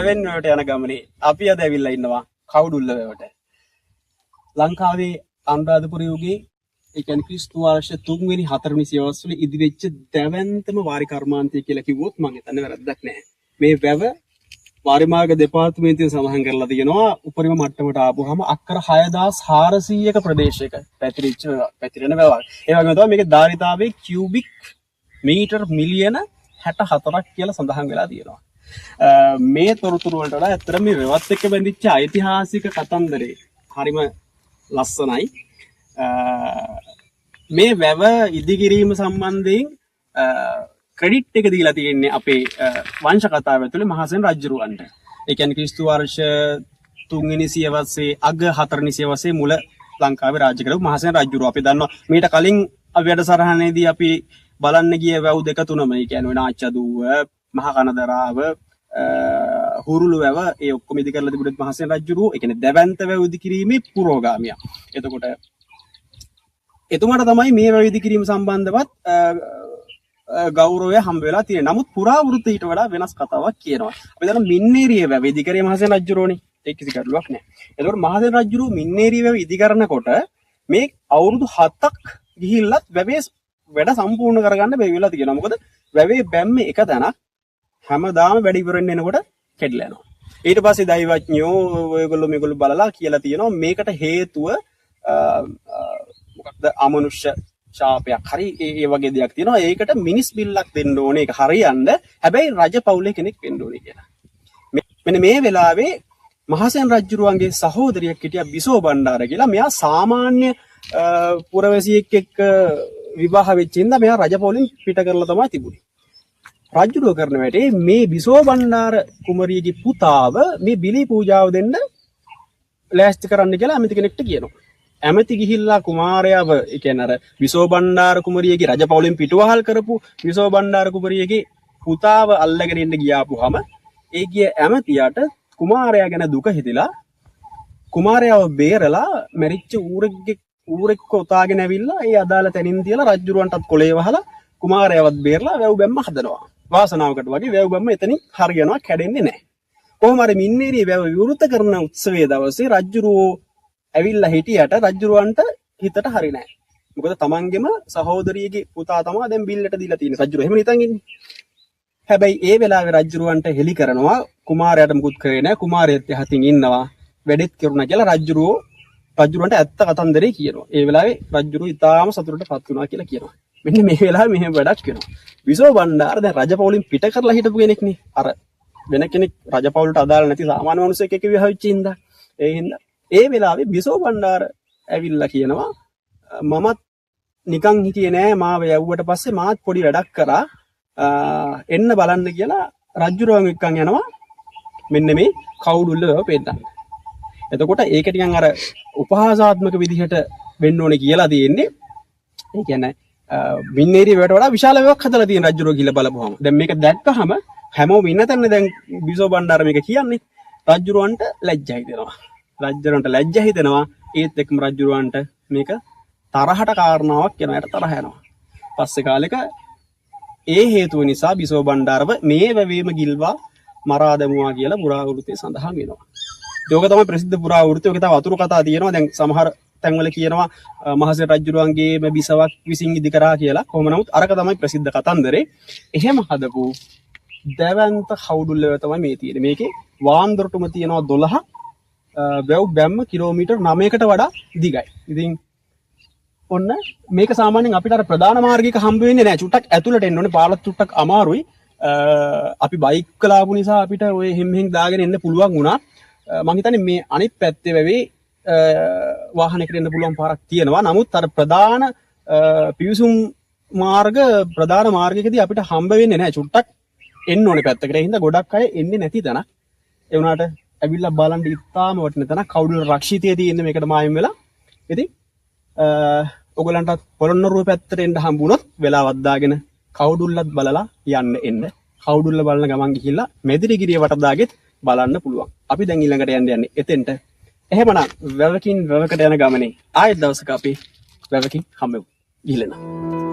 වැවෙන් වලට යන ගමනේ අපි අද ඇවිල්ලා ඉන්නවා කවුඩුල්ල වැවට. ලංකාවේ අනුරාධපුර යුගයේ ඒ කියන්නේ ක්‍රිස්තු වර්ෂ 3 වෙනි 4 වෙනි සියවස්වල ඉදිවෙච්ච දැවැන්තම වාරි කර්මාන්තය කියලා කිව්වොත් මම හිතන්නේ වැරද්දක් නැහැ. මේ වැව වාරිමාර්ග දෙපාර්තමේන්තුවෙන් සඳහන් කරලා තියෙනවා උපරිම මට්ටමට ආපුවාම අක්කර 6400ක ප්‍රදේශයක පැතිරෙන වැවක්. ඒ වගේම තමයි මේකේ ධාරිතාවයේ කියුබික් මීටර් මිලියන 64ක් කියලා සඳහන් වෙලා තියෙනවා. මේ තොරතුරු වලට වඩා ඇත්තටම මේ වැවත් එක්ක බැඳිච්ච ඓතිහාසික කතන්දරේ හරිම ලස්සනයි. මේ වැව ඉදිකිරීම සම්බන්ධයෙන් ක්‍රෙඩිට් එක දීලා තියෙන්නේ අපේ වංශ කතාව ඇතුලේ මහසෙන් රජුරවන්ට. ඒ කියන්නේ ක්‍රිස්තු වර්ෂ 3 වෙනි සියවසේ අග 4 වෙනි සියවසේ මුල ලංකාවේ රාජ්‍ය කරපු මහසෙන් රජුරව. අපි දන්නවා මීට කලින් වැඩසටහනේදී අපි බලන්න ගිය වැව් දෙක තුනම. ඒ කියන්නේ නාච්චදුව, මහා කනදරාව, හුරුළු වැව ඒ ඔක්කොම ඉදි කරලා තිබුණත් මහසෙන් රජුරව. ඒ කියන්නේ දැවැන්ත වැව් ඉදි කිරීමේ පුරෝගාමියා. එතකොට එතුමාට තමයි මේ වැව ඉදි කිරීම සම්බන්ධවත් ගෞරවය හම්බ වෙලා තියෙනවා. නමුත් පුරාවෘත්ත ඊට වඩා වෙනස් කතාවක් කියනවා. අපි දන්නවා මින්නේරිය වැව ඉදි කරේ මහසෙන් රජුරෝනේ. ඒක කිසි ගැටලුවක් නැහැ. එතකොට මහසෙන් රජුරෝ මින්නේරිය වැව ඉදි කරනකොට මේ අවුරුදු 7ක් ගිහිල්ලත් වැවේ වැඩ සම්පූර්ණ කරගන්න බැරි වෙලා තියෙනවා. මොකද වැවේ බැම්මේ එක තැනක් හැමදාම වැඩ ඉවර වෙන්න එනකොට කැඩලා යනවා. ඊට පස්සේ දෛවඥයෝ ඔයගොල්ලෝ මේගොල්ලෝ බලලා කියලා තියෙනවා මේකට හේතුව මොකක්ද අමනුෂ්‍ය ශාපයක් හරි ඒ වගේ දෙයක් තියෙනවා. ඒකට මිනිස් බිල්ලක් දෙන්න ඕනේ. ඒක හරියන්න. හැබැයි රජ පවුලේ කෙනෙක් වෙන්න ඕනේ කියලා. මෙන්න මේ වෙලාවේ මහසෙන් රජුරුවන්ගේ සහෝදරියක් හිටියා බිසෝ බණ්ඩාර කියලා. මෙයා සාමාන්‍ය පුරවැසියෙක් එක්ක විවාහ වෙච්ච ඉඳලා මෙයා රජ පවුලෙන් පිට කරලා තමයි තිබුණේ. රජුරුව කරන වැඩේ මේ බිසෝ බණ්ඩාර කුමරියගේ පුතාව මේ බිලි පූජාව දෙන්න ලෑස්ති කරන්න කියලා ඇමති කෙනෙක්ට කියනවා. ඇමති ගිහිල්ලා කුමාරයාව ඒ කියන්නේ අර විසෝ බණ්ඩාර කුමරියගේ රජපෞලෙන් පිටුවහල් කරපු විසෝ බණ්ඩාර කුමරියගේ පුතාව අල්ලගෙන ඉන්න ගියාපුවාම ඒ ගිය ඇමතියට කුමාරයා ගැන දුක හිතිලා කුමාරයාව බේරලා මැරිච්ච ඌරෙක් කොතාගෙන ඇවිල්ලා ඒ අදාළ තැනින් තියලා රජුරවන්ටත් කොලේ වහලා කුමාරයාවත් බේරලා වැව් බැම්ම හදනවා. වාසනාවකට වගේ වැව් බැම්ම එතනින් හරියනවා කැඩෙන්නේ නැහැ. කොහොම හරි මින්නේරිය වැව විවෘත කරන උත්සවයේ දවසේ රජුරෝ ඇවිල්ලා හිටියට රජුරවන්ට හිතට හරි නැහැ. මොකද තමන්ගේම සහෝදරියගේ පුතා තමයි දැන් බිල්ලට දීලා තියෙන්නේ. රජුරෝ එහෙම නිතන් ඉන්නේ. හැබැයි ඒ වෙලාවේ රජුරවන්ට හෙලි කරනවා කුමාරයාට මුකුත් කරේ නැහැ. කුමාරයෙක් යහතින් ඉන්නවා. වැඩෙත් කරුණා කියලා රජුරවන්ට ඇත්ත කතන්දරේ කියනවා. ඒ වෙලාවේ රජුරෝ ඉතාලම සතුටටපත් වුණා කියලා කියනවා. මෙන්න මේ වෙලාවේ මෙහෙම වැඩක් වෙනවා. විසෝ බණ්ඩාර දැන් රජපෞලින් පිට කරලා හිටපු කෙනෙක් නේ. අර වෙන කෙනෙක් රජපෞලට අදාළ නැති සාමාන්‍ය මිනිසෙක් එක්ක විවාහ වෙච්ච ඉඳලා ඒ හින්දා ඒ වෙලාවේ බිසෝ බණ්ඩාර ඇවිල්ලා කියනවා මමත් නිකන් හිටියේ නෑ මාව යවුවට පස්සේ මාත් පොඩි වැඩක් කරා එන්න බලන්න කියලා රජුරවන් එක්කන් යනවා මෙන්න මේ කවුඩුල්ල වැව පෙන්නන්න. එතකොට ඒක ටිකන් අර උපහාසාත්මක විදිහට වෙන්න ඕනේ කියලා තියෙන්නේ. ඒ කියන්නේ මින්නේරිය වැවට වඩා විශාල වැවක් හදලා තියෙන රජුරෝ කියලා බලපුවම. දැන් මේක දැක්කහම හැමෝම ඉන්න තැන දැන් බිසෝ බණ්ඩාර මේක කියන්නේ රජුරවන්ට ලැජ්ජා හිතෙනවා. රජුරවන්ට ලැජ්ජා හිතෙනවා. ඒත් එක්කම රජුරවන්ට මේක තරහට කාරණාවක් වෙනවට තරහ යනවා. පස්සේ කාලෙක ඒ හේතුව නිසා බිසෝ බණ්ඩාරව මේ වැවීම ගිල්වා මරා දැමුවා කියලා පුරාවෘත්තේ සඳහන් වෙනවා. ඒක තමයි ප්‍රසිද්ධ පුරාවෘත්තය. ඒක තව අතුරු කතා තියෙනවා. දැන් සමහර තැන්වල කියනවා මහසෙන් රජුරුවන්ගේම බිසවක් විසින් ඉදි කරා කියලා. කොහොම නමුත් අරක තමයි ප්‍රසිද්ධ කතන්දරේ. එහෙම හදපු දැවැන්ත කවුඩුල්ල තමයි මේ තියෙන්නේ. මේකේ වාන්දරටුම තියෙනවා 12ක්. වැව් බැම්ම කිලෝමීටර් 9කට වඩා දිගයි. ඉතින් ඔන්න මේක සාමාන්‍යයෙන් අපිට අර ප්‍රධාන මාර්ගයක හම්බ වෙන්නේ නැහැ. චුට්ටක් ඇතුළට එන්න ඕනේ. පාලත් චුට්ටක් අමාරුයි. අපි බයික් කලාපු නිසා අපිට ඔය හිම්හෙන් දාගෙන එන්න පුළුවන් වුණා. මම හිතන්නේ මේ අනිත් පැත්තේ වැවේ වාහනයකට එන්න පුළුවන් පාරක් තියෙනවා. නමුත් අර ප්‍රධාන පිවිසුම් ප්‍රධාන මාර්ගයකදී අපිට හම්බ වෙන්නේ නැහැ. චුට්ටක් එන්න ඕනේ පැත්තකට. ඒ හින්දා ගොඩක් අය එන්නේ නැති තැන. ඒ වුණාට ඇවිල්ලා බලන් ඉත්තාම වටින තැන කවුඩුල රක්ෂිතයේ තියෙන මේකට මායිම් වෙලා. ඉතින් ඔයගලන්ටත් පොළොන්නරුව පැත්තට එන්න හම්බුනොත් වෙලාවක් දාගෙන කවුඩුල්ලත් බලලා යන්න එන්න. කවුඩුල්ල බලන ගමන් ගිහිල්ලා මෙදිරිගිරිය වටදාගෙත් බලන්න පුළුවන්. අපි දැන් ඊළඟට යන්නේ එතෙන්ට. එහෙමනම් වැවකින් වැවකට යන ගමනේ ආයෙත් දවසක අපි වැවකින් හම්බෙමු. ගිහිල්ලා